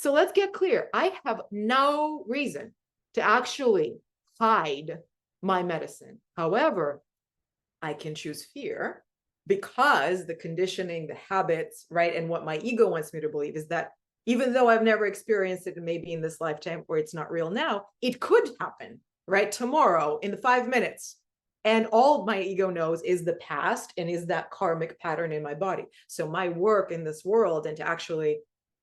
So let's get clear. I have no reason to actually hide my medicine. However, I can choose fear because the conditioning, the habits, right? And what my ego wants me to believe is that even though I've never experienced it, maybe in this lifetime or it's not real now, it could happen, right? Tomorrow in the 5 minutes. And all my ego knows is the past and is that karmic pattern in my body. So my work in this world and to actually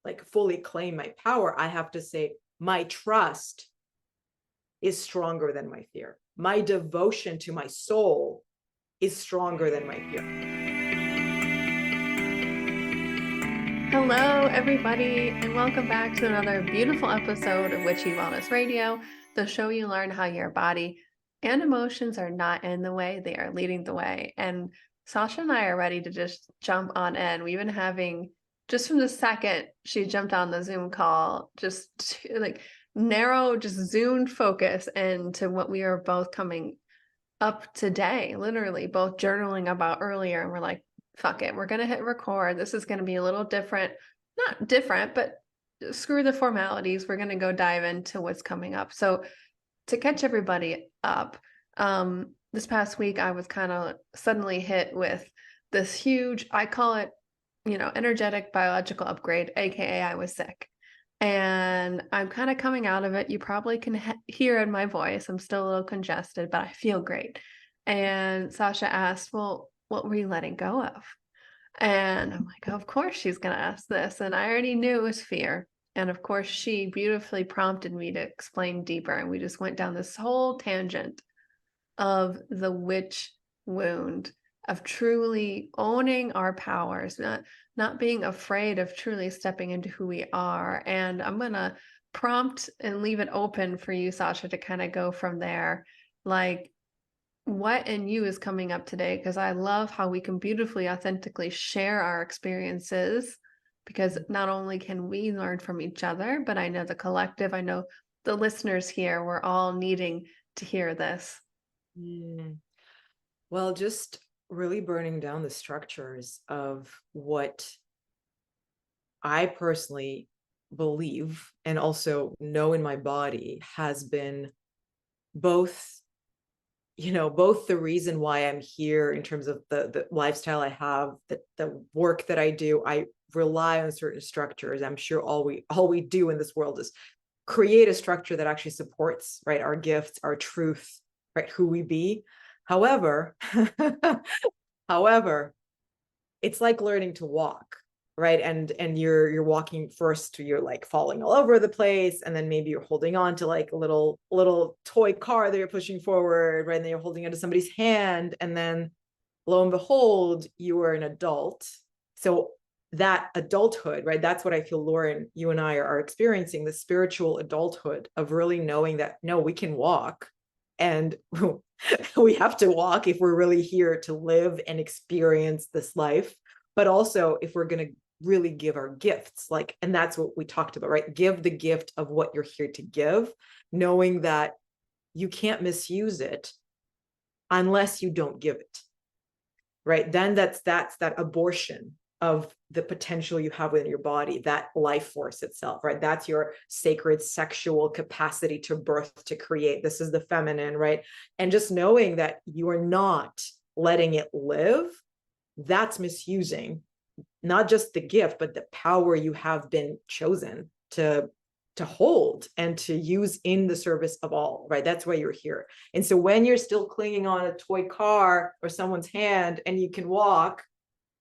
like fully claim my power, I have to say my trust is stronger than my fear. My devotion to my soul is stronger than my fear. Hello, everybody, and welcome back to another beautiful episode of Witchy Wellness Radio, the show you learn how your body and emotions are not in the way, they are leading the way. And Sasha and I are ready to just jump on in. We've been having, just from the second she jumped on the Zoom call, just like narrow, just zoomed focus into what we are both coming up today, literally both journaling about earlier. And we're like, fuck it, we're going to hit record. This is going to be a little different, not different, but screw the formalities. We're going to go dive into what's coming up. So to catch everybody up, this past week, I was kind of suddenly hit with this huge, I call it, energetic biological upgrade, AKA I was sick. And I'm kind of coming out of it. You probably can hear in my voice. I'm still a little congested, but I feel great. And Sasha asked, well, what were you letting go of? And I'm like, of course she's going to ask this. And I already knew it was fear. And of course, she beautifully prompted me to explain deeper. And we just went down this whole tangent of the witch wound, of truly owning our powers, not being afraid of truly stepping into who we are. And I'm going to prompt and leave it open for you, Sasha, to kind of go from there. Like, what in you is coming up today? Because I love how we can beautifully, authentically share our experiences, because not only can we learn from each other, but I know the collective, I know the listeners here, we're all needing to hear this. Well, just really burning down the structures of what I personally believe and also know in my body has been both the reason why I'm here in terms of the lifestyle I have, the work that I do. I rely on certain structures. I'm sure all we do in this world is create a structure that actually supports, right, our gifts, our truth, right, who we be. However, it's like learning to walk, right? And you're walking first, you're like falling all over the place, and then maybe you're holding on to like a little toy car that you're pushing forward, right? And then you're holding onto somebody's hand, and then lo and behold, you are an adult. So that adulthood, right? That's what I feel, Loren, you and I are experiencing, the spiritual adulthood of really knowing that, no, we can walk, and we have to walk if we're really here to live and experience this life. But also if we're going to really give our gifts, like, and that's what we talked about, right? Give the gift of what you're here to give, knowing that you can't misuse it unless you don't give it, right? Then that's that abortion of the potential you have within your body, that life force itself, right? That's your sacred sexual capacity to birth, to create. This is the feminine, right? And just knowing that you are not letting it live, that's misusing not just the gift, but the power you have been chosen to hold and to use in the service of all, right? That's why you're here. And so when you're still clinging on a toy car or someone's hand and you can walk,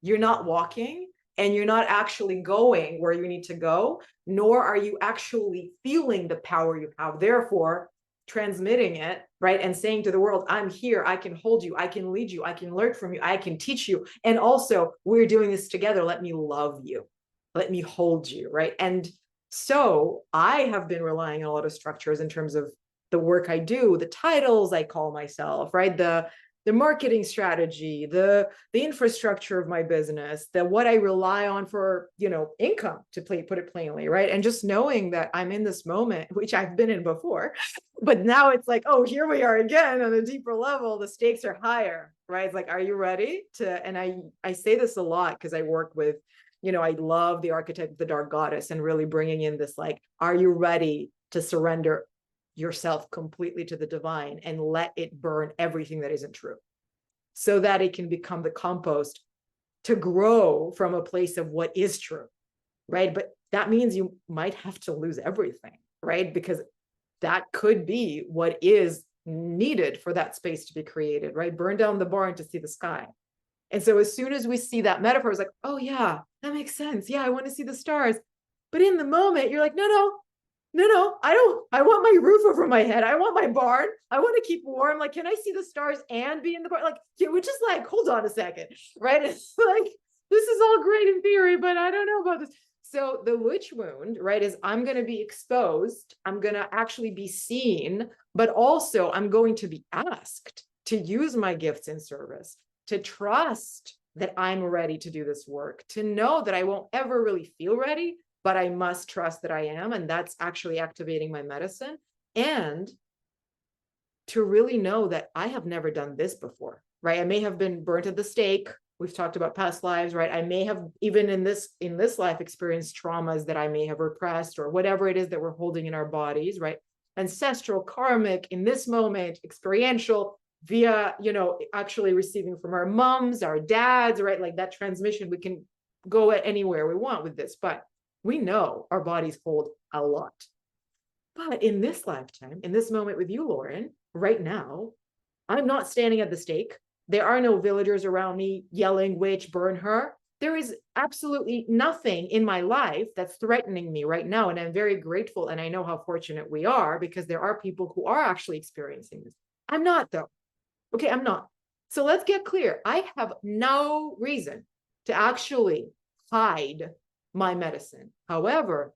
you're not walking, and you're not actually going where you need to go, nor are you actually feeling the power you have. Therefore, transmitting it, right? And saying to the world, I'm here, I can hold you, I can lead you, I can learn from you, I can teach you. And also, we're doing this together. Let me love you. Let me hold you, right? And so I have been relying on a lot of structures in terms of the work I do, the titles I call myself, right? The marketing strategy, the infrastructure of my business, what I rely on for, income, to put it plainly, right? And just knowing that I'm in this moment, which I've been in before, but now it's like, oh, here we are again on a deeper level. The stakes are higher, right? It's like, are you ready to? And I say this a lot because I work with I love the archetype of the dark goddess and really bringing in this, like, are you ready to surrender yourself completely to the divine and let it burn everything that isn't true so that it can become the compost to grow from a place of what is true, right? But that means you might have to lose everything, right? Because that could be what is needed for that space to be created, right? Burn down the barn to see the sky. And so as soon as we see that metaphor, it's like, oh yeah, that makes sense. Yeah, I want to see the stars. But in the moment, you're like, no, I want my roof over my head. I want my barn. I want to keep warm. Like, can I see the stars and be in the barn? Like, we're just like, hold on a second, right? It's like, this is all great in theory, but I don't know about this. So the witch wound, right, is I'm going to be exposed. I'm going to actually be seen, but also I'm going to be asked to use my gifts in service, to trust that I'm ready to do this work, to know that I won't ever really feel ready, but I must trust that I am. And that's actually activating my medicine. And to really know that I have never done this before, right? I may have been burnt at the stake. We've talked about past lives, right? I may have even in this life experienced traumas that I may have repressed or whatever it is that we're holding in our bodies, right? Ancestral, karmic, in this moment, experiential, via, actually receiving from our moms, our dads, right? Like that transmission, we can go anywhere we want with this, but we know our bodies hold a lot. But in this lifetime, in this moment with you, Loren, right now, I'm not standing at the stake. There are no villagers around me yelling, witch, burn her. There is absolutely nothing in my life that's threatening me right now. And I'm very grateful. And I know how fortunate we are because there are people who are actually experiencing this. I'm not, though. Okay, I'm not. So let's get clear. I have no reason to actually hide my medicine. However,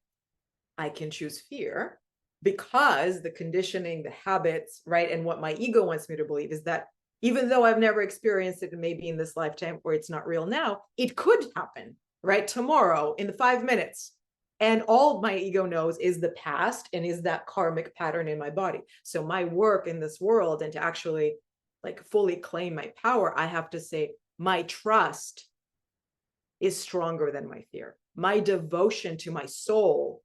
I can choose fear because the conditioning, the habits, right, and what my ego wants me to believe is that even though I've never experienced it, and maybe in this lifetime or it's not real now, it could happen, right, tomorrow in the 5 minutes. And all my ego knows is the past and is that karmic pattern in my body. So my work in this world and to actually like fully claim my power, I have to say my trust is stronger than my fear. My devotion to my soul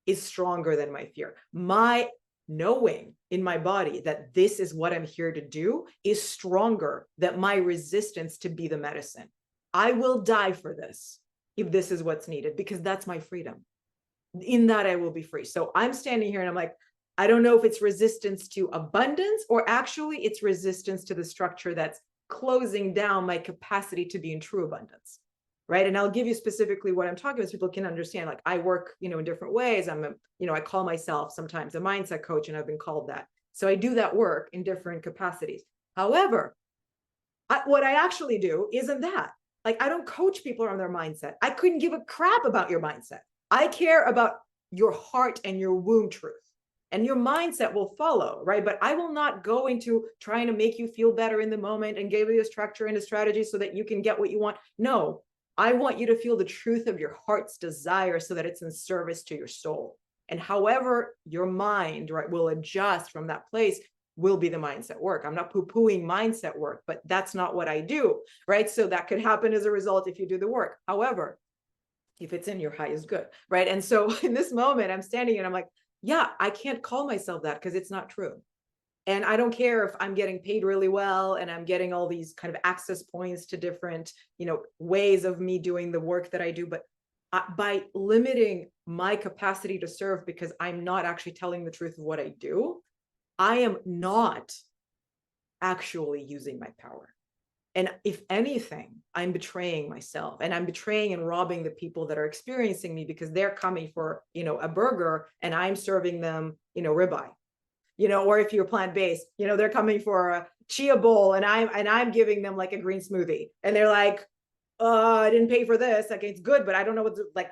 is stronger than my fear. My knowing in my body that this is what I'm here to do is stronger than my resistance to be the medicine. I will die for this if this is what's needed, because that's my freedom. In that I will be free. So I'm standing here and I'm like, I don't know if it's resistance to abundance or actually it's resistance to the structure that's closing down my capacity to be in true abundance. Right. And I'll give you specifically what I'm talking about so people can understand. Like I work, in different ways. I call myself sometimes a mindset coach, and I've been called that. So I do that work in different capacities. However, what I actually do isn't that. Like I don't coach people on their mindset. I couldn't give a crap about your mindset. I care about your heart and your womb truth. And your mindset will follow, right? But I will not go into trying to make you feel better in the moment and give you a structure and a strategy so that you can get what you want. No, I want you to feel the truth of your heart's desire so that it's in service to your soul. And however your mind, right, will adjust from that place will be the mindset work. I'm not poo-pooing mindset work, but that's not what I do, right? So that could happen as a result if you do the work. However, if it's in your highest good, right? And so in this moment, I'm standing and I'm like, yeah, I can't call myself that because it's not true. And I don't care if I'm getting paid really well and I'm getting all these kind of access points to different, ways of me doing the work that I do. But by limiting my capacity to serve because I'm not actually telling the truth of what I do, I am not actually using my power. And if anything, I'm betraying myself and I'm betraying and robbing the people that are experiencing me because they're coming for, a burger and I'm serving them, ribeye. Or if you're plant-based, they're coming for a chia bowl and I'm giving them like a green smoothie and they're like, I didn't pay for this. Like, it's good, but I don't know what to like,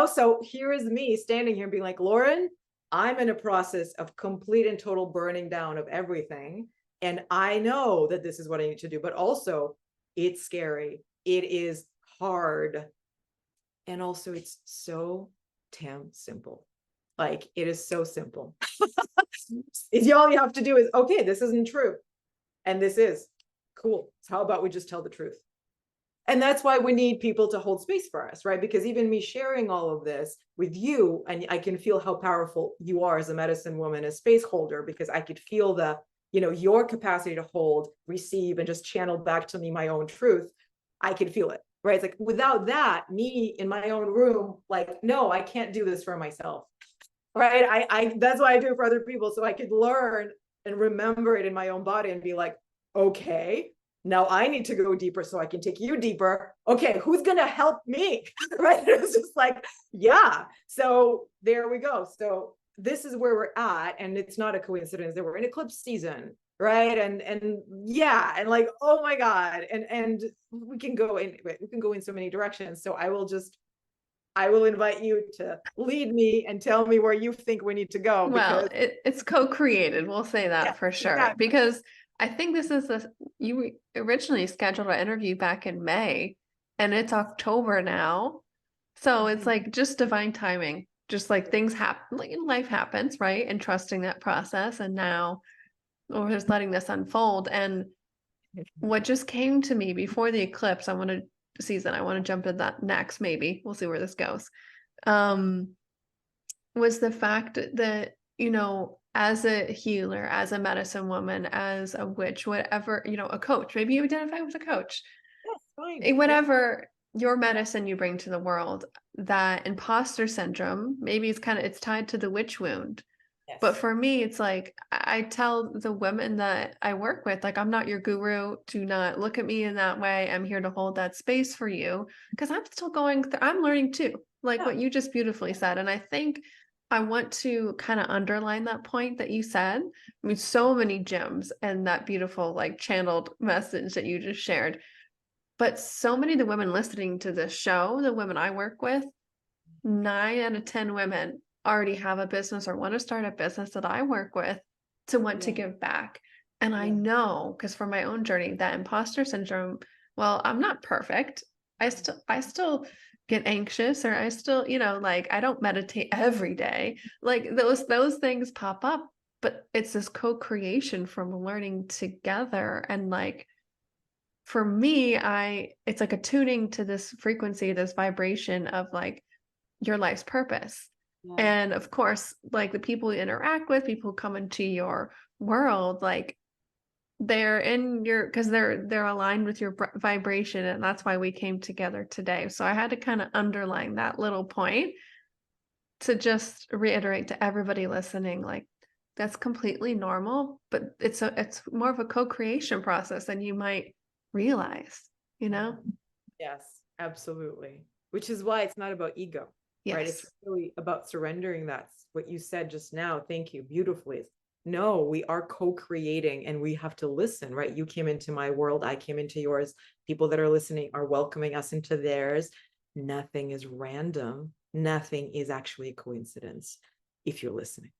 so here is me standing here being like, Loren, I'm in a process of complete and total burning down of everything. And I know that this is what I need to do, but also it's scary. It is hard. And also it's so damn simple. Like it is so simple. All you have to do is, okay, this isn't true. And this is cool. So how about we just tell the truth? And that's why we need people to hold space for us, right? Because even me sharing all of this with you, and I can feel how powerful you are as a medicine woman, a space holder, because I could feel the, your capacity to hold, receive, and just channel back to me my own truth. I could feel it, right? It's like, without that, me in my own room, like, no, I can't do this for myself, right? I that's why I do it for other people, so I could learn and remember it in my own body and be like, okay, now I need to go deeper so I can take you deeper. Okay, who's gonna help me? Right? It's just like, yeah. So there we go. So this is where we're at, and it's not a coincidence that we're in eclipse season, right? And yeah, and like, oh my God, and we can go in so many directions. So I will invite you to lead me and tell me where you think we need to go. Well, Because it's co-created. We'll say that yeah, for sure. yeah, Because I think this is you originally scheduled an interview back in May, and it's October now. So it's like just divine timing. Just like things happen, like life happens, right? And trusting that process. And now we're just letting this unfold. And what just came to me before the eclipse, I want to jump into that next, maybe. We'll see where this goes. Was the fact that, as a healer, as a medicine woman, as a witch, whatever, a coach, maybe you identify with a coach, that's fine. whatever your medicine you bring to the world, that imposter syndrome, maybe it's tied to the witch wound. Yes. But for me, it's like, I tell the women that I work with, like, I'm not your guru. Do not look at me in that way. I'm here to hold that space for you, because I'm still I'm learning too, like what you just beautifully said. And I think I want to kind of underline that point that you said. I mean, so many gems and that beautiful, like, channeled message that you just shared. But so many of the women listening to this show, the women I work with, 9 out of 10 women already have a business or want to start a business that I work with to want to give back. And I know, because from my own journey, that imposter syndrome, well, I'm not perfect. I still get anxious, or I still, like, I don't meditate every day. Like those things pop up, but it's this co-creation from learning together. And like, for me, it's like attuning to this frequency, this vibration of like your life's purpose. And of course, like the people you interact with, people who come into your world, like they're in because they're aligned with your vibration. And that's why we came together today. So I had to kind of underline that little point to just reiterate to everybody listening, like, that's completely normal, but it's more of a co-creation process than you might realize, Yes, absolutely. Which is why it's not about ego. Right? It's really about surrendering. That's what you said just now. Thank you. Beautifully. No, we are co-creating, and we have to listen, right? You came into my world. I came into yours. People that are listening are welcoming us into theirs. Nothing is random. Nothing is actually a coincidence if you're listening,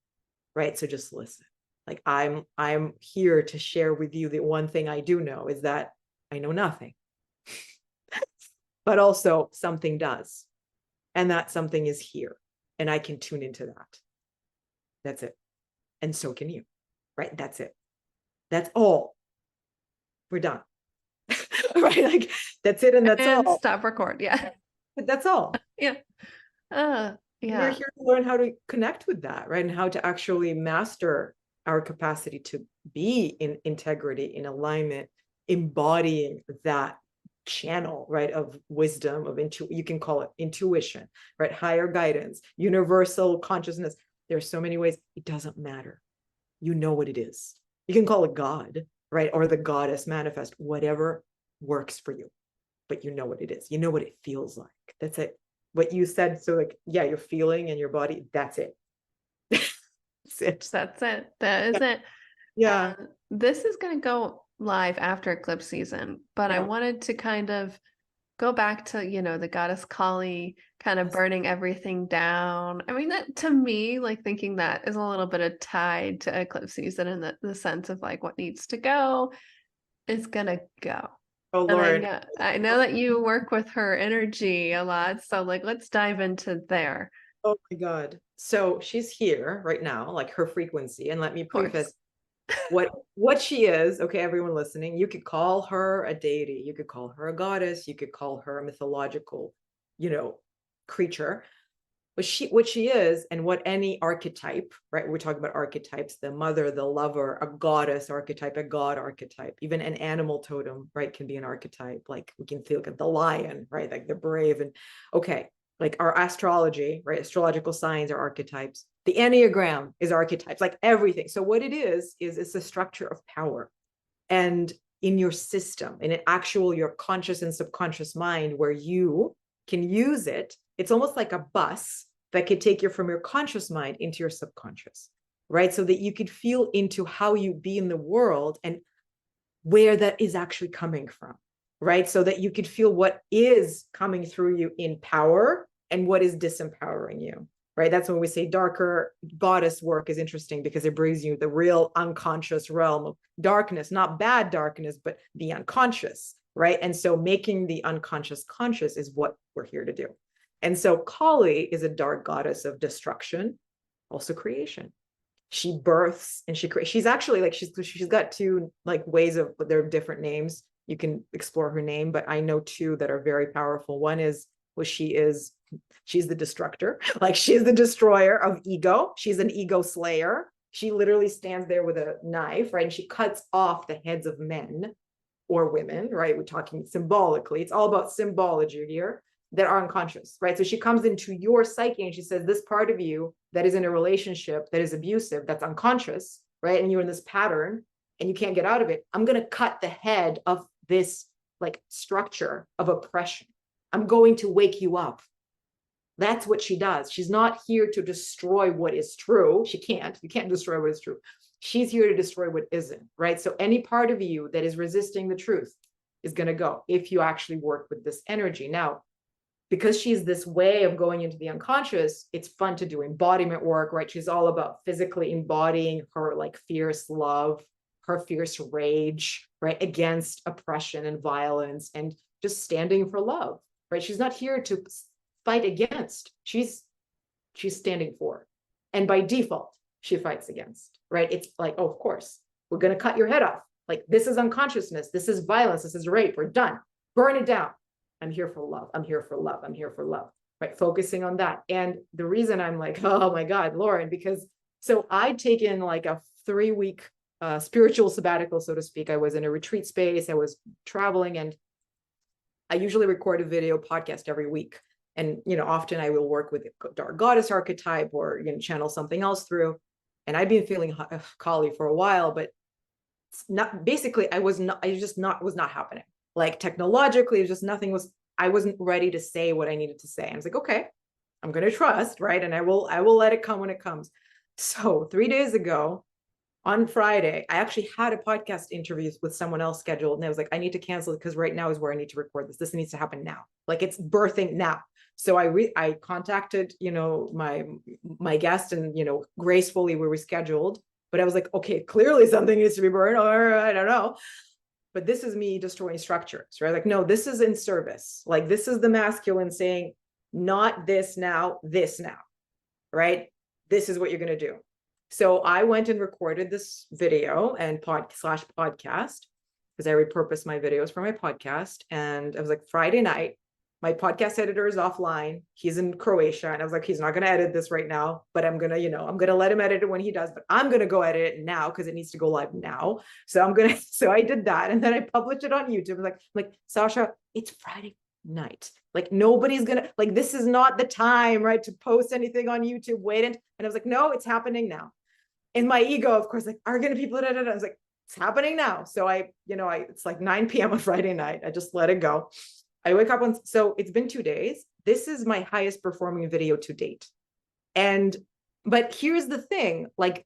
right? So just listen. Like, I'm here to share with you the one thing I do know is that I know nothing, but also something does. And that something is here, and I can tune into that. That's it. And so can you, right? That's it. That's all. We're done. Right? Like, that's it. And that's all. Stop record. Yeah. That's all. Yeah. Yeah. We're here to learn how to connect with that, right? And how to actually master our capacity to be in integrity, in alignment, embodying that channel, right, of wisdom, of you can call it intuition, right, higher guidance, universal consciousness. There's so many ways. It doesn't matter. You know what it is. You can call it God, right, or the goddess manifest, whatever works for you, but you know what it is. You know what it feels like. That's it. What you said. So like, yeah, your feeling and your body, that's it. That's it. That's it. That is it. Yeah. This is going to go live after eclipse season, but I wanted to kind of go back to, the goddess Kali kind of burning everything down. I mean, that to me, like, thinking that is a little bit of tied to eclipse season, in the sense of like what needs to go is gonna go. Oh, Lord. And I know that you work with her energy a lot. So like, let's dive into there. Oh my God. So she's here right now, like her frequency. And let me preface, what she is, okay, everyone listening, you could call her a deity, you could call her a goddess, you could call her a mythological, creature. But what she is, and what any archetype, right? We're talking about archetypes, the mother, the lover, a goddess archetype, a god archetype, even an animal totem, right, can be an archetype. Like we can look at the lion, right? Like the brave. And okay, like our astrology, right? Astrological signs are archetypes. The Enneagram is archetypes, like everything. So what it is it's a structure of power. And in your system, in an actual, your conscious and subconscious mind, where you can use it, it's almost like a bus that could take you from your conscious mind into your subconscious, right? So that you could feel into how you be in the world and where that is actually coming from, right? So that you could feel what is coming through you in power and what is disempowering you, right? That's when we say darker goddess work is interesting, because it brings you the real unconscious realm of darkness, not bad darkness, but the unconscious, right? And so making the unconscious conscious is what we're here to do. And so Kali is a dark goddess of destruction, also creation. She births and she creates. She's actually like, she's got two like ways of, there are different names. You can explore her name, but I know two that are very powerful. One is, well, she's the destructor. Like she's the destroyer of ego. She's an ego slayer. She literally stands there with a knife, right? And she cuts off the heads of men or women, right? We're talking symbolically. It's all about symbology here, that are unconscious, right? So she comes into your psyche and she says, this part of you that is in a relationship that is abusive, that's unconscious, right? And you're in this pattern and you can't get out of it. I'm going to cut the head of this like structure of oppression. I'm going to wake you up. That's what she does. She's not here to destroy what is true. She can't. You can't destroy what is true. She's here to destroy what isn't, right? So any part of you that is resisting the truth is going to go if you actually work with this energy. Now, because she's this way of going into the unconscious, it's fun to do embodiment work, right? She's all about physically embodying her like fierce love, her fierce rage, right? Against oppression and violence, and just standing for love, right? She's not here to fight against. She's standing for. And by default, she fights against, right? It's like, oh, of course, we're going to cut your head off. Like, this is unconsciousness. This is violence. This is rape. We're done. Burn it down. I'm here for love. I'm here for love. I'm here for love, right? Focusing on that. And the reason I'm like, oh my God, Loren, because so I'd taken like a 3-week spiritual sabbatical, so to speak. I was in a retreat space. I was traveling, and I usually record a video podcast every week. And, often I will work with a dark goddess archetype or, channel something else through. And I'd been feeling Kali for a while, but not basically, I was not happening. Like technologically, I wasn't ready to say what I needed to say. And I was like, okay, I'm going to trust, right? And I will let it come when it comes. So 3 days ago on Friday, I actually had a podcast interview with someone else scheduled. And I was like, I need to cancel it because right now is where I need to record this. This needs to happen now. Like it's birthing now. So I contacted, my guest, and, gracefully we rescheduled, but I was like, okay, clearly something needs to be burned, or I don't know. But this is me destroying structures, right? Like, no, this is in service. Like, this is the masculine saying, not this now, right? This is what you're going to do. So I went and recorded this video and podcast because I repurposed my videos for my podcast. And I was like, Friday night, my podcast editor is offline. He's in Croatia. And I was like, he's not going to edit this right now, but I'm going to, I'm going to let him edit it when he does, but I'm going to go edit it now because it needs to go live now. So so I did that. And then I published it on YouTube. I'm like, Sasha, it's Friday night. Like nobody's going to, like, this is not the time, right, to post anything on YouTube. Wait. And I was like, no, it's happening now. And my ego, of course, like, are going to people, I was like, it's happening now. So it's like 9 p.m. on Friday night. I just let it go. I wake up so it's been 2 days. This is my highest performing video to date. But here's the thing, like,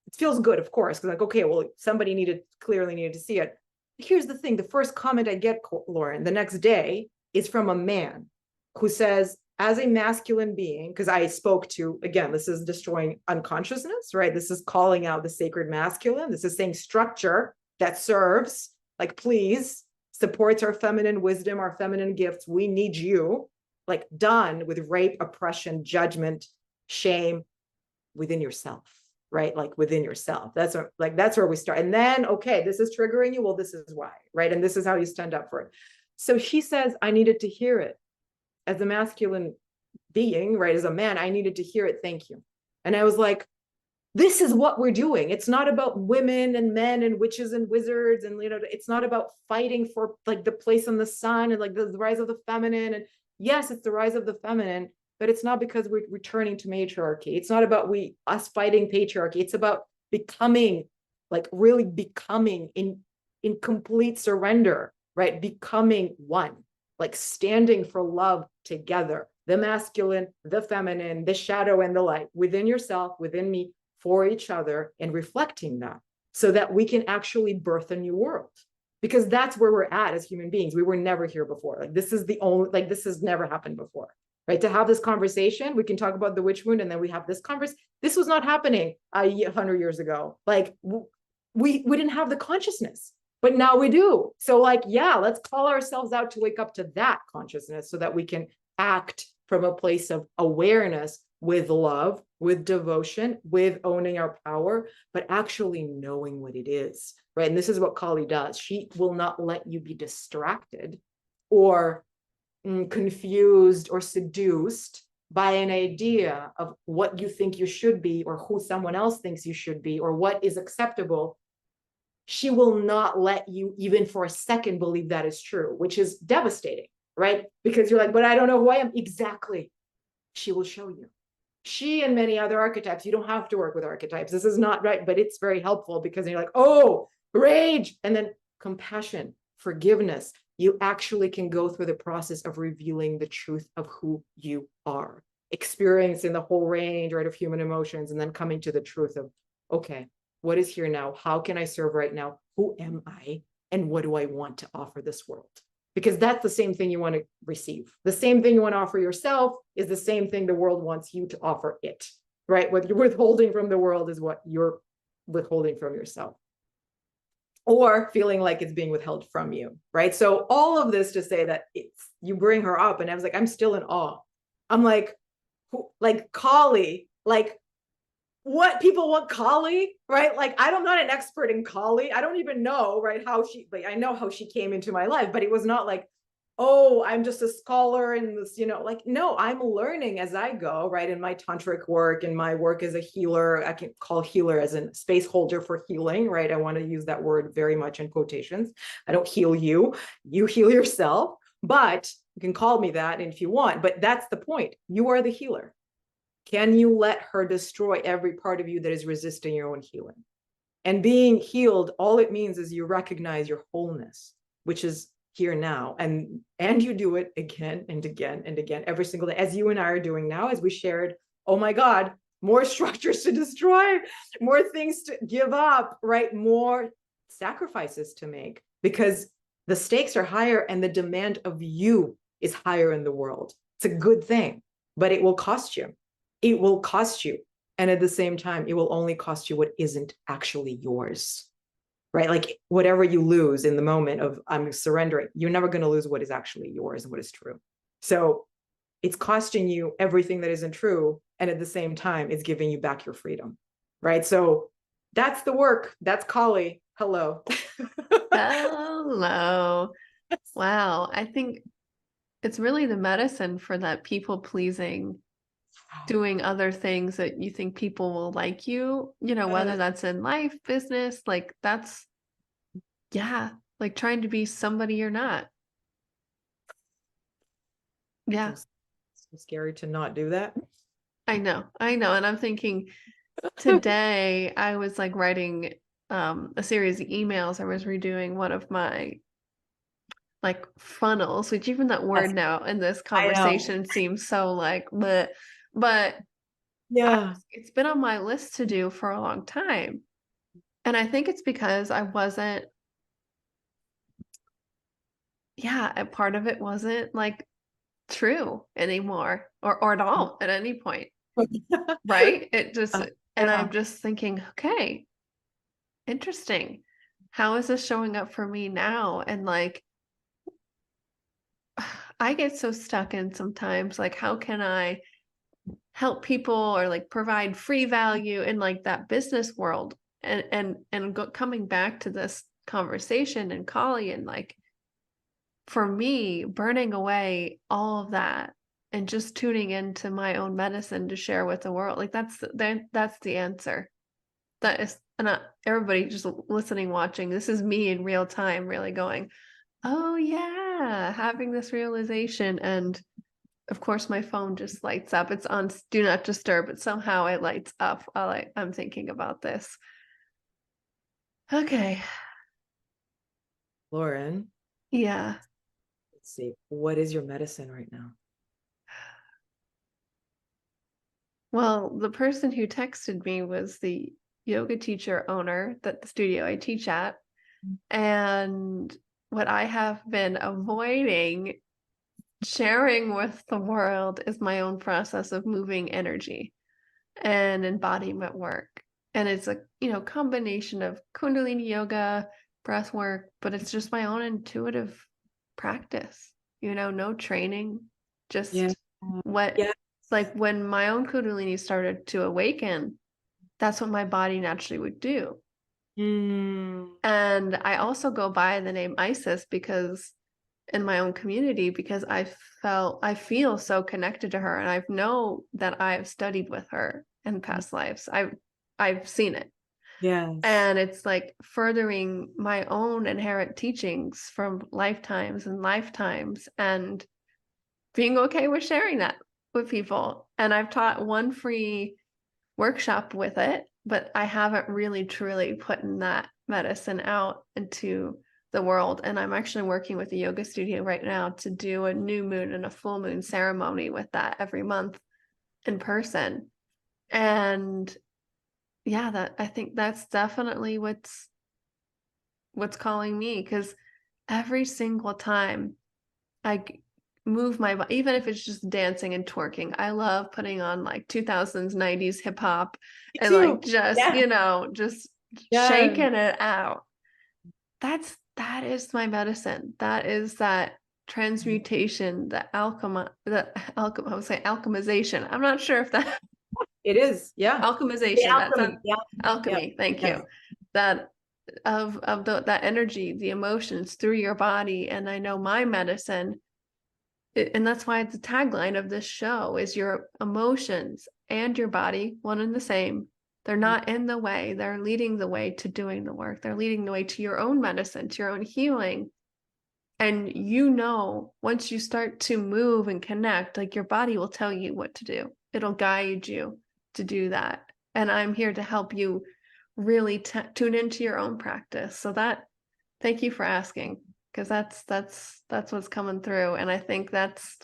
it feels good, of course, because like, okay, well, somebody clearly needed to see it. Here's the thing. The first comment I get, Loren, the next day is from a man who says, as a masculine being, because I spoke to, again, this is destroying unconsciousness, right? This is calling out the sacred masculine. This is saying structure that serves, like, please, supports our feminine wisdom, our feminine gifts. We need you, like, done with rape, oppression, judgment, shame within yourself, right? Like within yourself. That's what, like, that's where we start. And then, okay, this is triggering you. Well, this is why, right? And this is how you stand up for it. So she says, I needed to hear it as a masculine being, right? As a man, I needed to hear it. Thank you. And I was like, this is what we're doing. It's not about women and men and witches and wizards. And, it's not about fighting for like the place in the sun and like the rise of the feminine. And yes, it's the rise of the feminine, but it's not because we're returning to matriarchy. It's not about us fighting patriarchy. It's about becoming, like really becoming in complete surrender, right? Becoming one, like standing for love together, the masculine, the feminine, the shadow and the light within yourself, within me, for each other, and reflecting that so that we can actually birth a new world. Because that's where we're at as human beings. We were never here before. Like this is the only, like this has never happened before, right? To have this conversation, we can talk about the witch wound and then we have this conversation. This was not happening 100 years ago. Like we didn't have the consciousness, but now we do. So like, yeah, let's call ourselves out to wake up to that consciousness so that we can act from a place of awareness with love, with devotion, with owning our power, but actually knowing what it is, right? And this is what Kali does. She will not let you be distracted or confused or seduced by an idea of what you think you should be or who someone else thinks you should be or what is acceptable. She will not let you even for a second believe that is true, which is devastating, right? Because you're like, but I don't know who I am. Exactly. She will show you. She and many other archetypes, you don't have to work with archetypes. This is not right, but it's very helpful because you're like, oh, rage, and then compassion, forgiveness. You actually can go through the process of revealing the truth of who you are, experiencing the whole range, right, of human emotions, and then coming to the truth of, okay, what is here now? How can I serve right now? Who am I? And what do I want to offer this world? Because that's the same thing you want to receive. The same thing you want to offer yourself is the same thing the world wants you to offer it, right? What you're withholding from the world is what you're withholding from yourself, or feeling like it's being withheld from you, right? So all of this to say that you bring her up, and I was like, I'm still in awe. I'm like Kali, like what people want Kali, right? Like I'm not an expert in Kali. I don't even know, right, how she, like I know how she came into my life, but it was not like, oh, I'm just a scholar in this, like, no, I'm learning as I go, right? In my tantric work and my work as a healer, I can call healer as a space holder for healing, right? I want to use that word very much in quotations. I don't heal you, you heal yourself, but you can call me that if you want, but that's the point. You are the healer. Can you let her destroy every part of you that is resisting your own healing? And being healed, all it means is you recognize your wholeness, which is here now. And you do it again and again and again, every single day, as you and I are doing now, as we shared, oh my God, more structures to destroy, more things to give up, right? More sacrifices to make, because the stakes are higher and the demand of you is higher in the world. It's a good thing, but it will cost you. It will cost you. And at the same time, it will only cost you what isn't actually yours, right? Like whatever you lose in the moment of I'm surrendering, you're never going to lose what is actually yours and what is true. So it's costing you everything that isn't true. And at the same time, it's giving you back your freedom, right? So that's the work. That's Kali. Hello. Hello. Wow. I think it's really the medicine for that people pleasing, doing other things that you think people will like you, whether that's in life, business, like that's, yeah, like trying to be somebody you're not. Yeah, So scary to not do that. I know. And I'm thinking today I was like writing a series of emails. I was redoing one of my like funnels, which even that word now in this conversation seems so like, but yeah, it's been on my list to do for a long time. And I think it's because I wasn't, a part of it wasn't like true anymore or at all at any point. Right? It just, and I'm just thinking, okay, interesting. How is this showing up for me now? And like, I get so stuck in sometimes, like, how can I help people or like provide free value in like that business world. Coming back to this conversation and Kali, and like for me, burning away all of that and just tuning into my own medicine to share with the world, like that's the answer. That is, and everybody just listening, watching, this is me in real time, really going, oh yeah, having this realization. And of course, my phone just lights up. It's on do not disturb, but somehow it lights up while I'm thinking about this. Okay. Loren, Yeah. let's see. What is your medicine right now? Well, the person who texted me was the yoga teacher owner that the studio I teach at. And what I have been avoiding sharing with the world is my own process of moving energy and embodiment work. And it's a, combination of Kundalini yoga, breath work, but it's just my own intuitive practice, no training, Yeah. just what, Yeah. like when my own Kundalini started to awaken, that's what my body naturally would do. And I also go by the name Isis because in my own community, because I feel so connected to her, and I know that I've studied with her in past lives. I've seen it. Yes. And it's like furthering my own inherent teachings from lifetimes and lifetimes, and being okay with sharing that with people. And I've taught one free workshop with it, but I haven't really truly put in that medicine out into the world. And I'm actually working with a yoga studio right now to do a new moon and a full moon ceremony with that every month in person. And yeah, that I think that's definitely what's calling me, because every single time I move my body, even if it's just dancing and twerking, I love putting on like 2000s 90s hip hop Me and too. like just Yeah. just Yeah. shaking it out. That is my medicine. That is that transmutation, I would say alchemization. I'm not sure if that It is. Yeah. The alchemization, that sounds alchemy. Yeah. Yeah. alchemy, thank Yes. you. That that energy, the emotions through your body. And I know my medicine, and that's why it's the tagline of this show, is your emotions and your body, one and the same. They're not in the way. They're leading the way to doing the work. They're leading the way to your own medicine, to your own healing. And once you start to move and connect, like your body will tell you what to do. It'll guide you to do that. And I'm here to help you really tune into your own practice. So thank you for asking, because that's what's coming through. And I think that's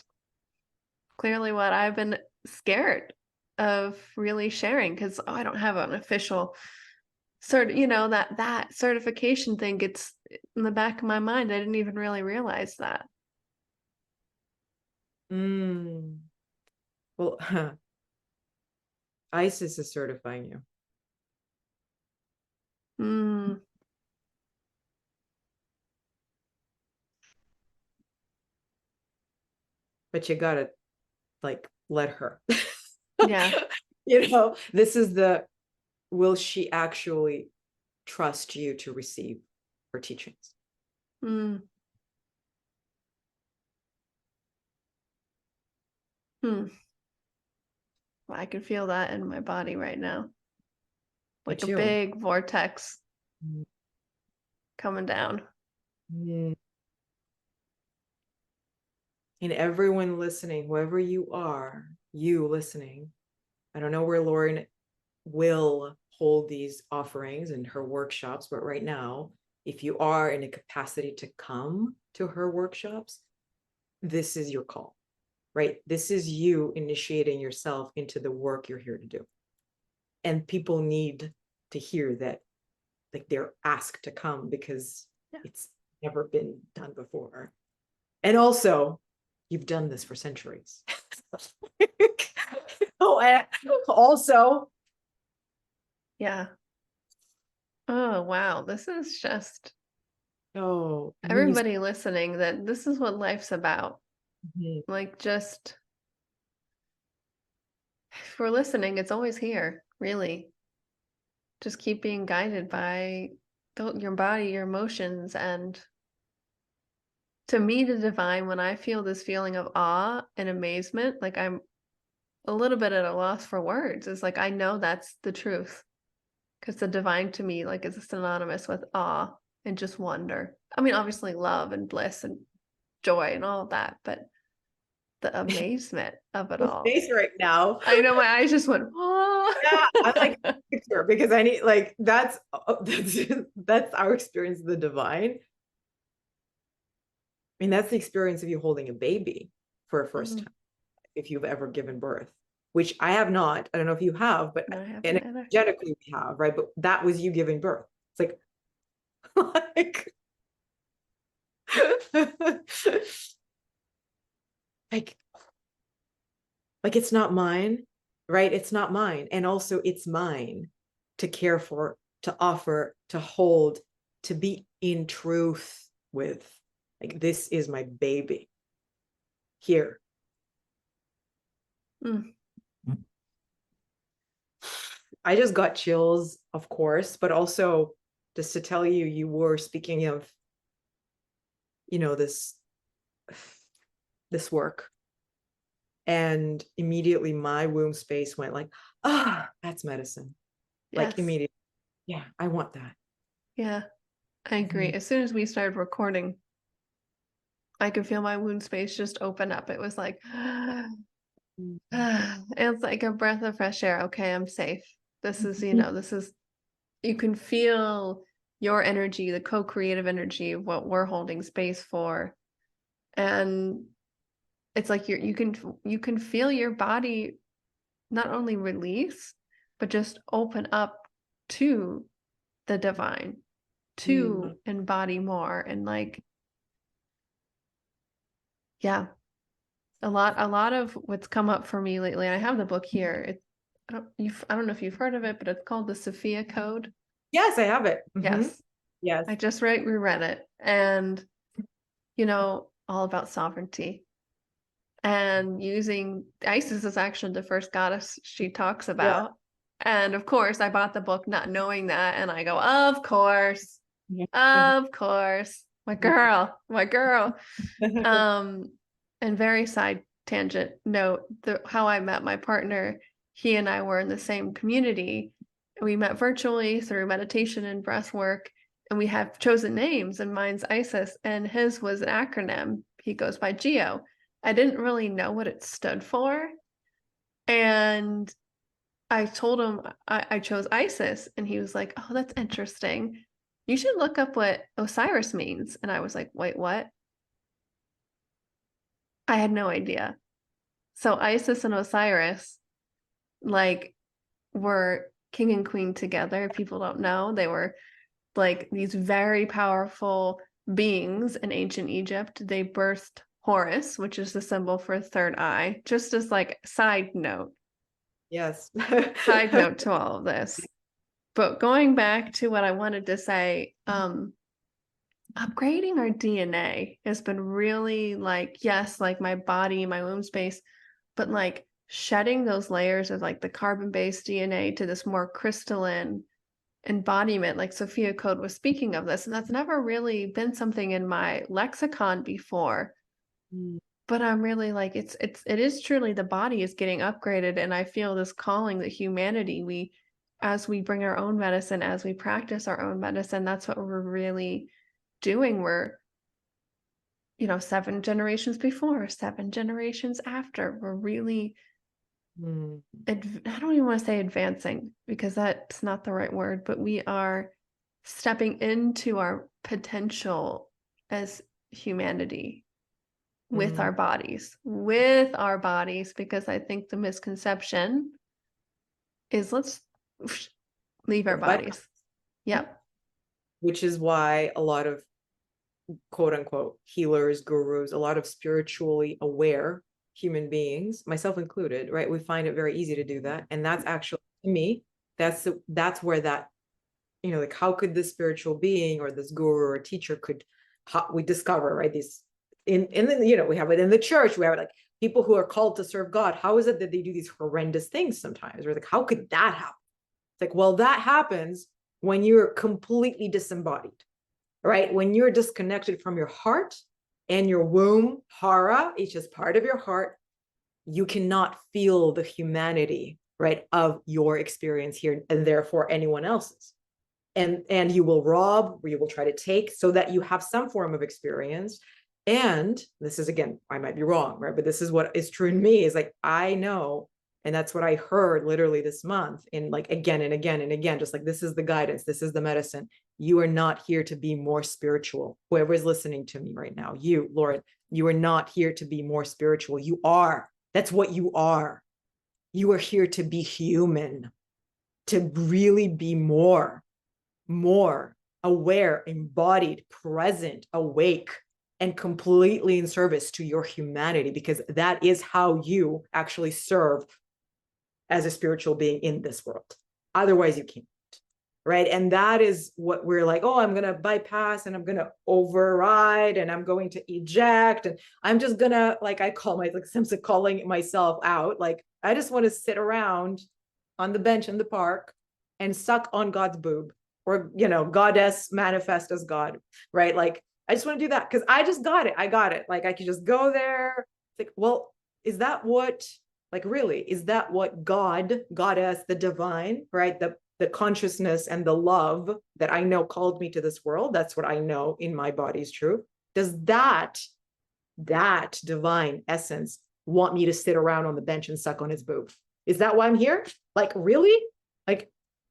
clearly what I've been scared of really sharing, because I don't have an official that certification thing gets in the back of my mind. I didn't even really realize that. Well, ISIS is certifying you. But you gotta like let her. Yeah. This is will she actually trust you to receive her teachings? I can feel that in my body right now, like a too. big vortex coming down. And everyone listening, whoever you are, you listening, I don't know where Loren will hold these offerings and her workshops, but right now, if you are in a capacity to come to her workshops, this is your call, right? This is you initiating yourself into the work you're here to do. And people need to hear that, like they're asked to come, because it's never been done before. And also, you've done this for centuries. Also, Yeah. Oh, wow. This is just everybody listening, that this is what life's about. Like just if we're listening, it's always here, really. Just keep being guided by your body, your emotions. And to me, the divine, when I feel this feeling of awe and amazement, like I'm a little bit at a loss for words. It's like, I know that's the truth. Because the divine to me, like, is synonymous with awe and just wonder. I mean, obviously love and bliss and joy and all of that, but the amazement of it The all. face right now. I know my eyes just went, oh. Yeah, I like picture because I need like that's our experience of the divine. I mean, that's the experience of you holding a baby for a first time, if you've ever given birth, which I have not. I don't know if you have, but No, I haven't either. energetically we have, right? But that was you giving birth. It's like, like, like it's not mine, right? It's not mine. And also it's mine to care for, to offer, to hold, to be in truth with. Like, this is my baby here. I just got chills, of course, but also just to tell you, you were speaking of, this work. And immediately my womb space went like, that's medicine. Yes. Like immediately. Yeah, I want that. Yeah, I agree. As soon as we started recording, I could feel my wound space just open up. It was like, it's like a breath of fresh air. Okay, I'm safe. This is, you can feel your energy, the co-creative energy of what we're holding space for. And it's like you can feel your body not only release, but just open up to the divine, to embody more. And like, yeah, a lot of what's come up for me lately. I have the book here. I don't know if you've heard of it, but it's called the Sophia Code. Yes, I have it. Yes. Yes. I just reread it, and all about sovereignty. And using Isis is actually the first goddess she talks about. Yeah. And of course, I bought the book not knowing that, and I go, of course, of course, my girl. And very side tangent note, how I met my partner, he and I were in the same community. We met virtually through meditation and breath work, and we have chosen names, and mine's Isis, and his was an acronym. He goes by Geo. I didn't really know what it stood for. And I told him I chose Isis, and he was like, oh, that's interesting. You should look up what Osiris means. And I was like, wait, what? I had no idea. So Isis and Osiris, like, were king and queen together. If people don't know, they were like these very powerful beings in ancient Egypt. They birthed Horus, which is the symbol for third eye, just as like side note. Yes. Side note to all of this. But going back to what I wanted to say, upgrading our DNA has been really like, yes, like my body, my womb space, but like shedding those layers of like the carbon-based DNA to this more crystalline embodiment. Like Sophia Code was speaking of this, and that's never really been something in my lexicon before. But I'm really like, it is truly the body is getting upgraded, and I feel this calling that humanity, as we bring our own medicine, as we practice our own medicine, that's what we're really doing. We're 7 generations before, 7 generations after. We're really I don't even want to say advancing, because that's not the right word, but we are stepping into our potential as humanity with our bodies, because I think the misconception is let's leave our bodies. Yep. Which is why a lot of quote unquote healers, gurus, a lot of spiritually aware human beings, myself included, right? We find it very easy to do that. And that's actually, to me, that's where that, like, how could this spiritual being or this guru or teacher we discover, right? These in the, we have it in the church, we have it like people who are called to serve God, how is it that they do these horrendous things sometimes? Or like, how could that happen? It's like, well, that happens when you're completely disembodied, right? When you're disconnected from your heart and your womb, hara, each is part of your heart, you cannot feel the humanity, right, of your experience here, and therefore anyone else's. And you will rob, or you will try to take, so that you have some form of experience. And this is, again, I might be wrong, right? But this is what is true in me, is like, I know, and that's what I heard literally this month, in like again and again and again, just like, this is the guidance, this is the medicine. You are not here to be more spiritual. Whoever is listening to me right now, you, Lauren, you are not here to be more spiritual. You are. That's what you are. You are here to be human, to really be more aware, embodied, present, awake, and completely in service to your humanity, because that is how you actually serve as a spiritual being in this world. Otherwise, you can't. Right. And that is what we're like, oh, I'm going to bypass and I'm going to override and I'm going to eject. And I'm just going to, like, I call my, like, sense of calling myself out. Like, I just want to sit around on the bench in the park and suck on God's boob, or, you know, goddess manifest as God. Right. Like, I just want to do that because I just got it. I got it. Like, I could just go there. It's like, well, is that what, like, really, is that what God, goddess, the divine, right? The consciousness and the love that I know called me to this world, that's what I know in my body's truth. Does that divine essence want me to sit around on the bench and suck on his boob? Is that why I'm here? Like, really? Like,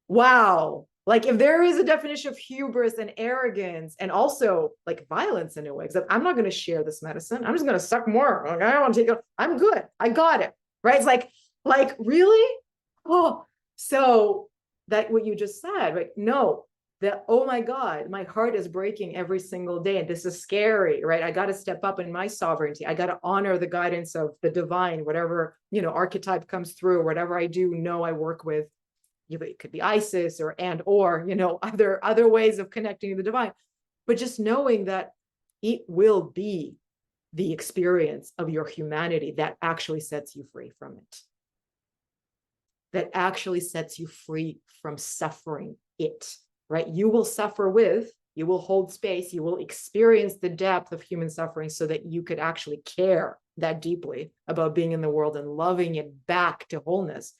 wow. Like, if there is a definition of hubris and arrogance and also like violence in a way, because I'm not going to share this medicine. I'm just going to suck more. Like, I don't want to take it. I'm good. I got it. Right. It's like, really? Oh, so that what you just said, right? No, that, oh my God, my heart is breaking every single day. And this is scary, right? I got to step up in my sovereignty. I got to honor the guidance of the divine, whatever, you know, archetype comes through, whatever I do know I work with. It could be Isis or, you know, other ways of connecting to the divine. But just knowing that it will be the experience of your humanity that actually sets you free from it. That actually sets you free from suffering it, right? You will suffer with, you will hold space, you will experience the depth of human suffering so that you could actually care that deeply about being in the world and loving it back to wholeness.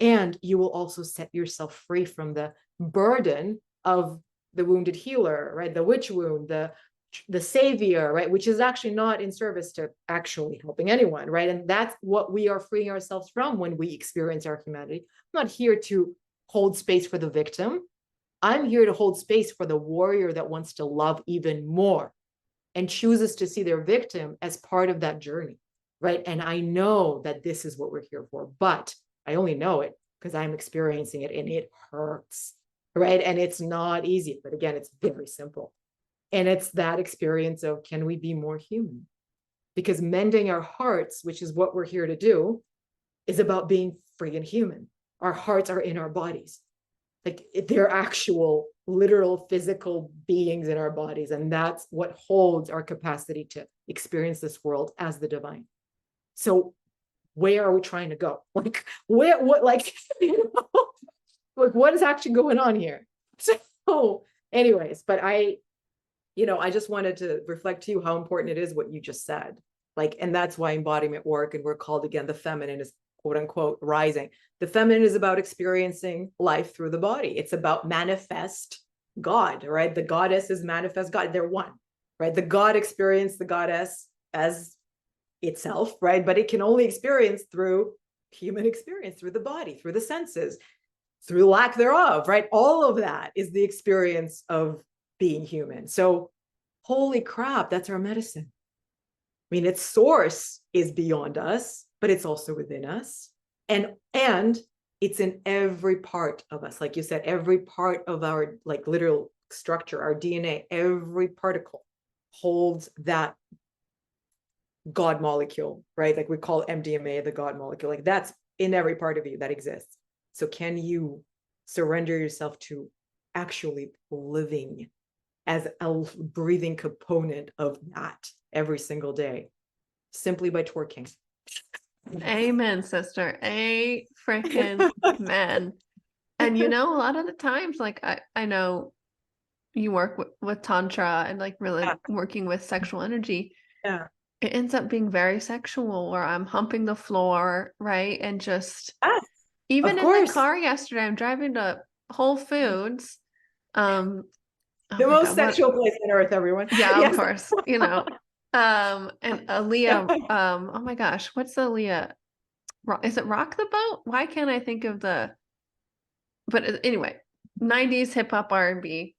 And you will also set yourself free from the burden of the wounded healer, right? The witch wound, the savior, right? Which is actually not in service to actually helping anyone, right? And that's what we are freeing ourselves from when we experience our humanity. I'm not here to hold space for the victim. I'm here to hold space for the warrior that wants to love even more and chooses to see their victim as part of that journey, right? And I know that this is what we're here for, but I only know it because I'm experiencing it and it hurts, right? And it's not easy, but again, it's very simple. And it's that experience of, can we be more human? Because mending our hearts, which is what we're here to do, is about being free and human. Our hearts are in our bodies. Like, they're actual, literal, physical beings in our bodies. And that's what holds our capacity to experience this world as the divine. So where are we trying to go? Like, what, like, you know, like, what is actually going on here? So anyways, but I just wanted to reflect to you how important it is what you just said. Like, and that's why embodiment work, and we're called, again, the feminine is, quote unquote, rising. The feminine is about experiencing life through the body. It's about manifest God, right? The goddess is manifest God. They're one, right? The God experienced the goddess as itself, right? But it can only experience through human experience, through the body, through the senses, through lack thereof, right? All of that is the experience of being human. So holy crap, that's our medicine. I mean, its source is beyond us, but it's also within us. And it's in every part of us. Like you said, every part of our, like, literal structure, our DNA, every particle holds that God molecule, right? Like, we call MDMA the God molecule. Like, that's in every part of you that exists. So can you surrender yourself to actually living as a breathing component of that every single day, simply by twerking? Amen, sister. A freaking man. And you know, a lot of the times, like I know you work with Tantra and like really Yeah. working with sexual energy. Yeah. It ends up being very sexual where I'm humping the floor, right? And just Yes, even of in the course. car yesterday, I'm driving to Whole Foods. Oh The my most God, what? sexual place on earth, everyone. Yeah, of Yes. course, you know. And Yeah. Aaliyah, oh my gosh, what's the Aaliyah? Is it Rock the Boat? Why can't I think of the, but anyway, 90s hip hop R&B,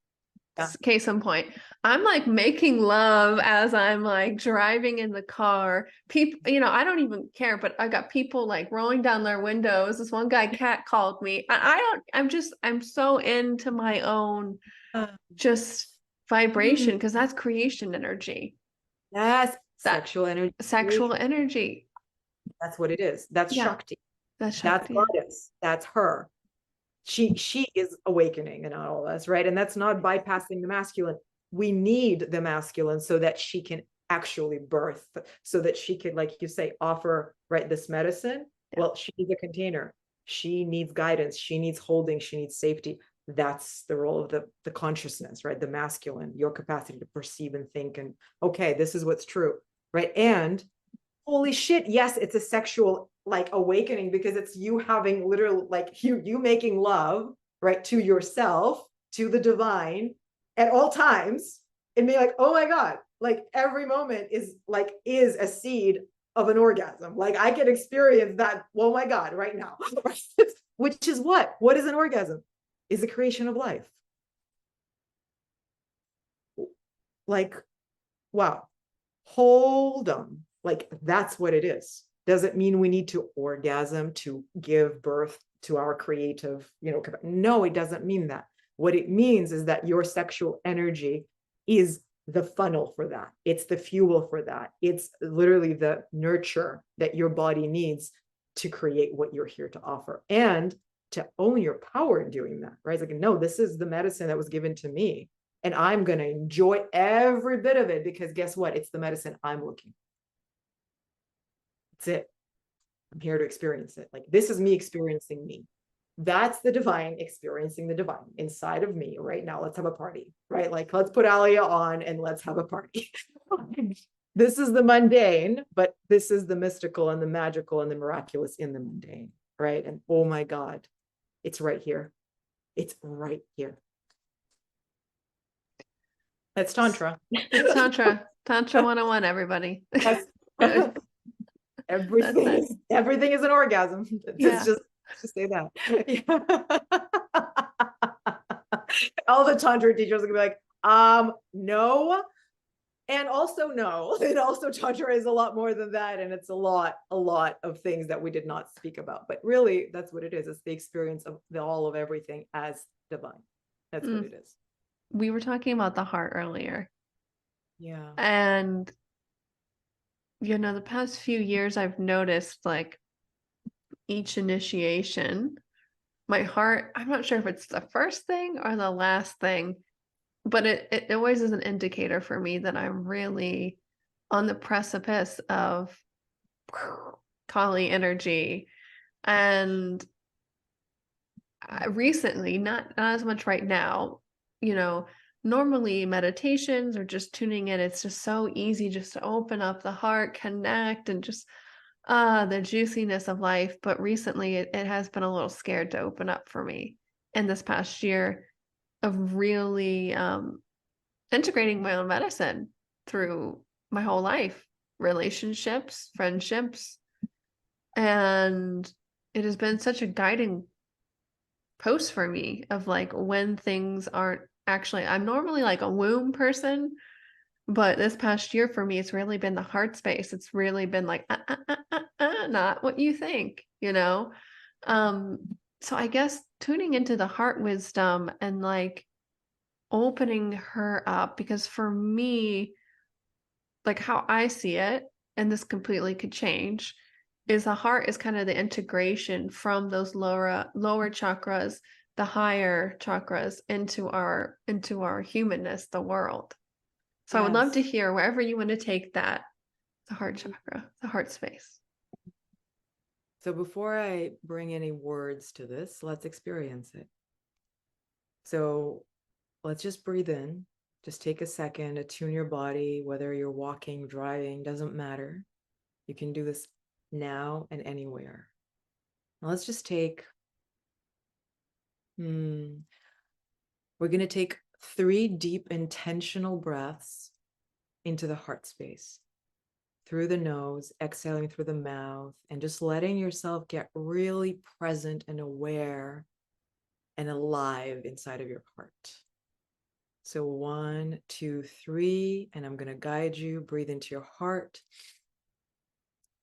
Yeah. case in point. I'm like making love as I'm like driving in the car. People, you know, I don't even care, but I got people like rolling down their windows. This one guy cat called me. I don't, I'm so into my own just vibration because that's creation energy. Yes. That Sexual energy. sexual energy. That's what it is. That's Yeah, Shakti. that's That's Shakti. goddess. That's her. She is awakening in all of us, right? And that's not bypassing the masculine. We need the masculine so that she can actually birth, so that she can, like you say, offer, right, this medicine. Yeah. Well, she needs a container. She needs guidance. She needs holding. She needs safety. That's the role of the consciousness, right? The masculine, your capacity to perceive and think, and okay, this is what's true, right? And holy shit, yes, it's a sexual like awakening because it's you having literal like you making love, right, to yourself, to the divine at all times, and be like, oh my God, like every moment is a seed of an orgasm. Like I can experience that, oh my God, right now. Which is what is an orgasm? Is the creation of life. Like, wow, hold on. Like that's what it is. Doesn't mean we need to orgasm to give birth to our creative, no, it doesn't mean that. What it means is that your sexual energy is the funnel for that. It's the fuel for that. It's literally the nurture that your body needs to create what you're here to offer and to own your power in doing that, right? It's like, no, this is the medicine that was given to me. And I'm going to enjoy every bit of it because guess what? It's the medicine I'm looking. That's it. I'm here to experience it. Like this is me experiencing me. That's the divine experiencing the divine inside of me right now. Let's have a party, right? Like let's put Alia on and let's have a party. This is the mundane, but this is the mystical and the magical and the miraculous in the mundane, right? And oh my God, it's right here. It's right here. That's Tantra. It's Tantra. Tantra 101, everybody. That's, everything is an orgasm. Yeah. Just say that. Yeah. All the Tantra teachers are gonna be like, no. And also no. And also Tantra is a lot more than that. And it's a lot of things that we did not speak about. But really, that's what it is. It's the experience of the all of everything as divine. That's what it is. We were talking about the heart earlier. Yeah. And the past few years I've noticed like each initiation, my heart, I'm not sure if it's the first thing or the last thing, but it always is an indicator for me that I'm really on the precipice of Kali energy. And recently, not as much right now, normally meditations or just tuning in, it's just so easy just to open up the heart, connect, and just the juiciness of life. But recently it has been a little scared to open up for me in this past year of really integrating my own medicine through my whole life, relationships, friendships. And it has been such a guiding post for me of like when things aren't actually, I'm normally like a womb person, but this past year for me, it's really been the heart space. It's really been like, not what you think, So I guess tuning into the heart wisdom and like opening her up, because for me, like how I see it, and this completely could change, is the heart is kind of the integration from those lower chakras, the higher chakras into our humanness, the world. So I would love to hear wherever you want to take that, the heart chakra, the heart space. So before I bring any words to this, let's experience it. So let's just breathe in. Just take a second, attune your body, whether you're walking, driving, doesn't matter. You can do this now and anywhere. Now let's just take, we're going to take 3 deep intentional breaths into the heart space, through the nose, exhaling through the mouth, and just letting yourself get really present and aware and alive inside of your heart. So 1, 2, 3, and I'm going to guide you. Breathe into your heart.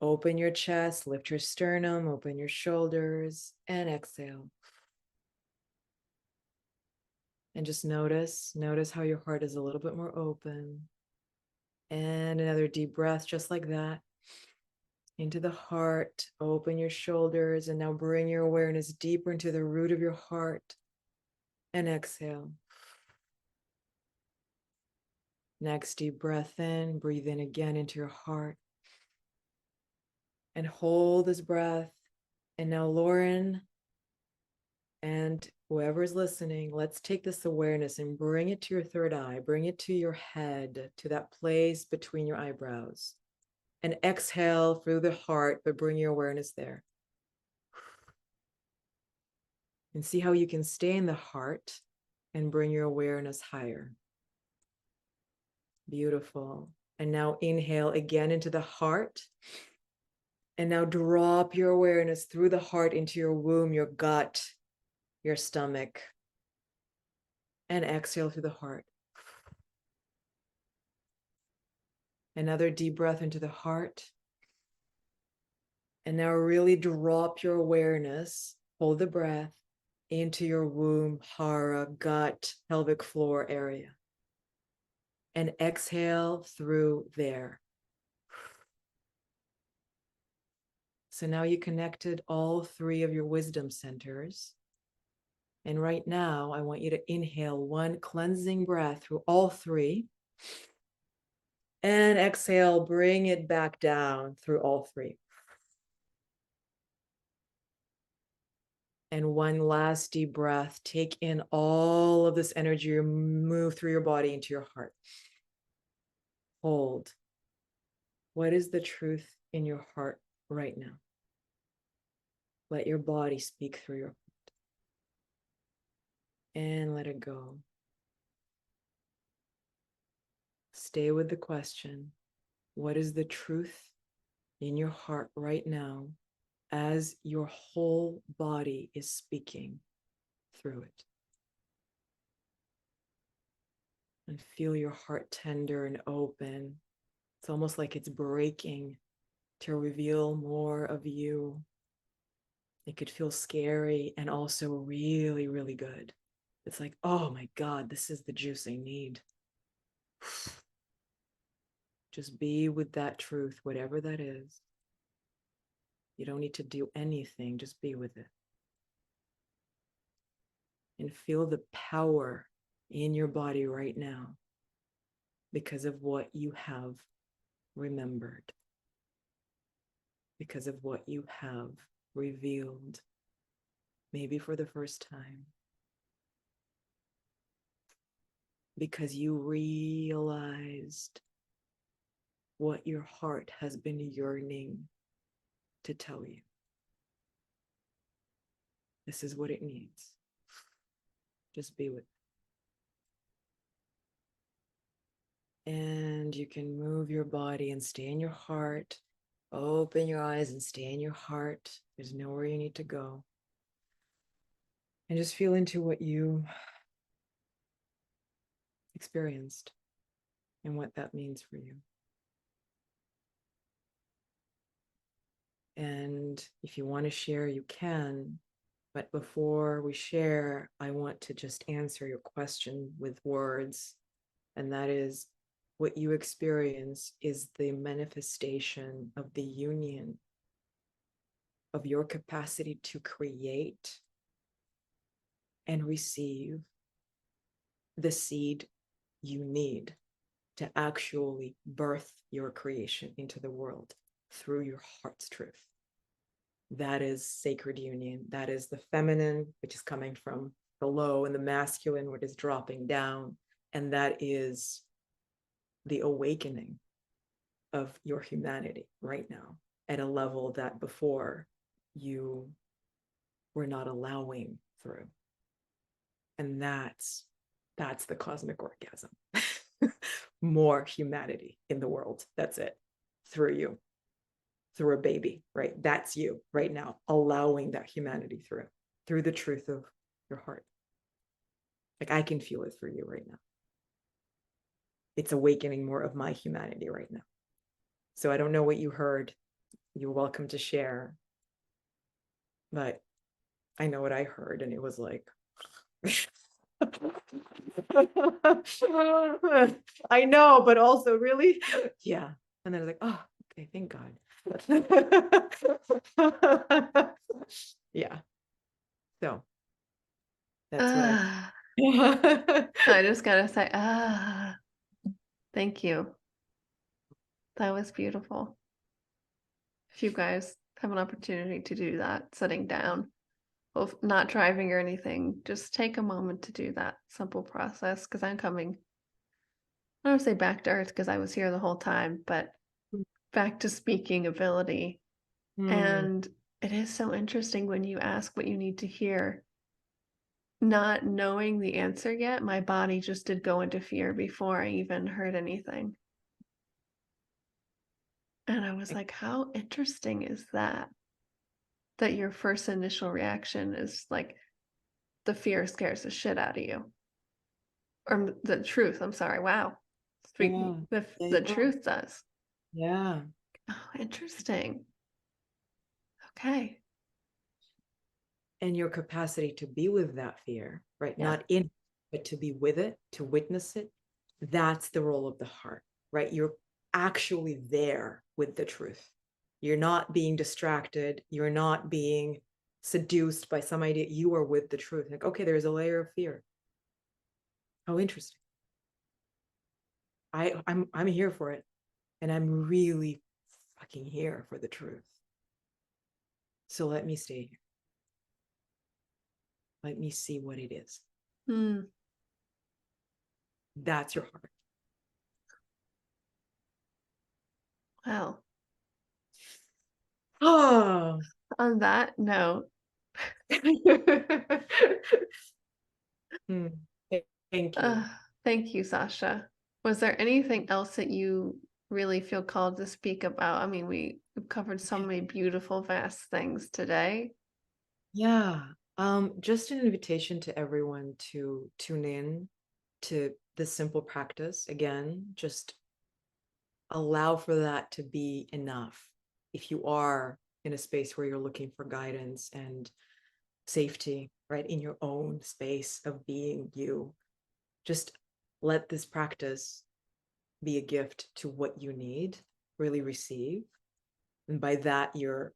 Open your chest, lift your sternum, open your shoulders, and exhale. And just notice how your heart is a little bit more open. And another deep breath, just like that. Into the heart, open your shoulders, and now bring your awareness deeper into the root of your heart. And exhale. Next deep breath in, breathe in again into your heart. And hold this breath. And now, Loren, and whoever is listening, let's take this awareness and bring it to your third eye, bring it to your head, to that place between your eyebrows. And exhale through the heart, but bring your awareness there. And see how you can stay in the heart and bring your awareness higher. Beautiful. And now inhale again into the heart. And now drop your awareness through the heart into your womb, your gut, your stomach. And exhale through the heart. Another deep breath into the heart. And now really drop your awareness, hold the breath, into your womb, hara, gut, pelvic floor area. And exhale through there. So now you connected all 3 of your wisdom centers. And right now, I want you to inhale 1 cleansing breath through all 3. And exhale, bring it back down through all 3. And 1 last deep breath. Take in all of this energy, move through your body into your heart. Hold. What is the truth in your heart right now? Let your body speak through your heart. And let it go. Stay with the question. What is the truth in your heart right now as your whole body is speaking through it? And feel your heart tender and open. It's almost like it's breaking to reveal more of you. It could feel scary and also really, really good. It's like, oh my God, this is the juice I need. Just be with that truth, whatever that is. You don't need to do anything, just be with it. And feel the power in your body right now because of what you have remembered, because of what you have revealed, maybe for the first time, because you realized what your heart has been yearning to tell you. This is what it needs. Just be with it. And you can move your body and stay in your heart. Open your eyes and stay in your heart. There's nowhere you need to go. And just feel into what you experienced and what that means for you. And if you want to share, you can. But before we share, I want to just answer your question with words. And that is, what you experience is the manifestation of the union of your capacity to create and receive the seed you need to actually birth your creation into the world through your heart's truth. That is sacred union. That is the feminine, which is coming from below, and the masculine, which is dropping down. And that is the awakening of your humanity right now at a level that before you were not allowing through. And that's the cosmic orgasm. More humanity in the world. That's it. Through you, through a baby, right? That's you right now, allowing that humanity through the truth of your heart. Like I can feel it through you right now. It's awakening more of my humanity right now. So I don't know what you heard. You're welcome to share. But I know what I heard, and it was like, I know, but also really, yeah. And then I was like, oh, okay, thank God. Yeah. So that's what Ah, I. I just gotta say, thank you. That was beautiful. If you guys have an opportunity to do that, sitting down, well, not driving or anything, just take a moment to do that simple process. Because I'm coming, I don't want to say back to earth because I was here the whole time, but back to speaking ability. Hmm. And it is so interesting when you ask what you need to hear. Not knowing the answer yet, my body just did go into fear before I even heard anything. And I was like, how interesting is that? That your first initial reaction is like the fear scares the shit out of you. Or the truth, I'm sorry. Wow. Yeah. The truth does. Yeah. Oh, interesting. Okay. And your capacity to be with that fear, right? Yeah. Not in, but to be with it, to witness it. That's the role of the heart, right? You're actually there with the truth. You're not being distracted. You're not being seduced by some idea. You are with the truth. Like, okay, there's a layer of fear. Oh, interesting. I'm here for it. And I'm really fucking here for the truth. So let me stay here. Let me see what it is. Hmm. That's your heart. Well, Oh. on that note, Hmm. Thank you. thank you, Sasha. Was there anything else that you really feel called to speak about? I mean, we've covered so many beautiful, vast things today. Yeah. Just an invitation to everyone to tune in to this simple practice. Again, just allow for that to be enough. If you are in a space where you're looking for guidance and safety, right, in your own space of being you, just let this practice be a gift to what you need, really receive. And by that, you're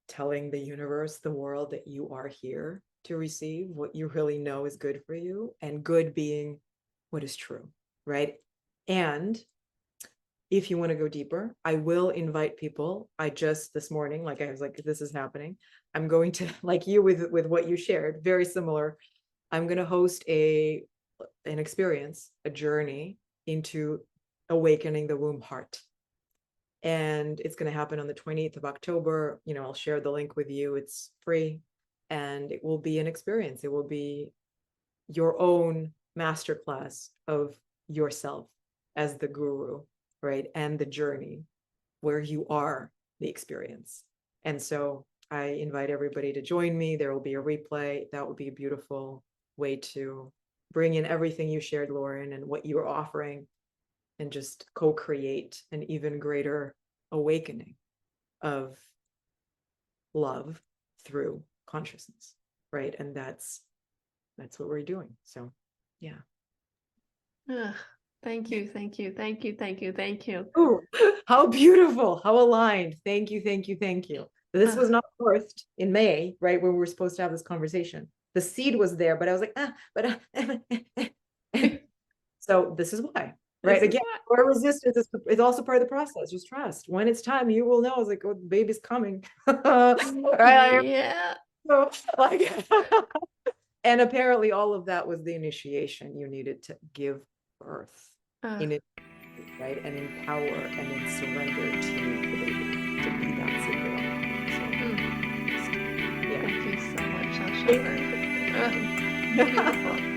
telling the universe, the world, that you are here to receive what you really know is good for you, and good being what is true, right? And if you want to go deeper, I will invite people. I just this morning, like I was like, this is happening. I'm going to, like you with what you shared, very similar. I'm going to host an experience, a journey into awakening the womb heart. And it's going to happen on the 20th of October. You know, I'll share the link with you. It's free, and it will be an experience. It will be your own masterclass of yourself as the guru, right? And the journey where you are the experience. And so I invite everybody to join me. There will be a replay. That would be a beautiful way to bring in everything you shared, Loren, and what you are offering, and just co-create an even greater awakening of love through consciousness, right? And that's what we're doing. So yeah. Ugh, thank you, thank you, thank you, thank you, thank you. Oh, how beautiful, how aligned. Thank you, thank you, thank you. This was not birthed in May, right, when we were supposed to have this conversation. The seed was there, but I was like, but so this is why. right? Again, or resistance is also part of the process. Just trust. When it's time, you will know. It's like, oh, the baby's coming. Right? Yeah. So, like, and apparently all of that was the initiation you needed to give birth in it, right? And in power and in surrender to the baby, to be that sacred. So, Thank you so much, Sasha. Beautiful.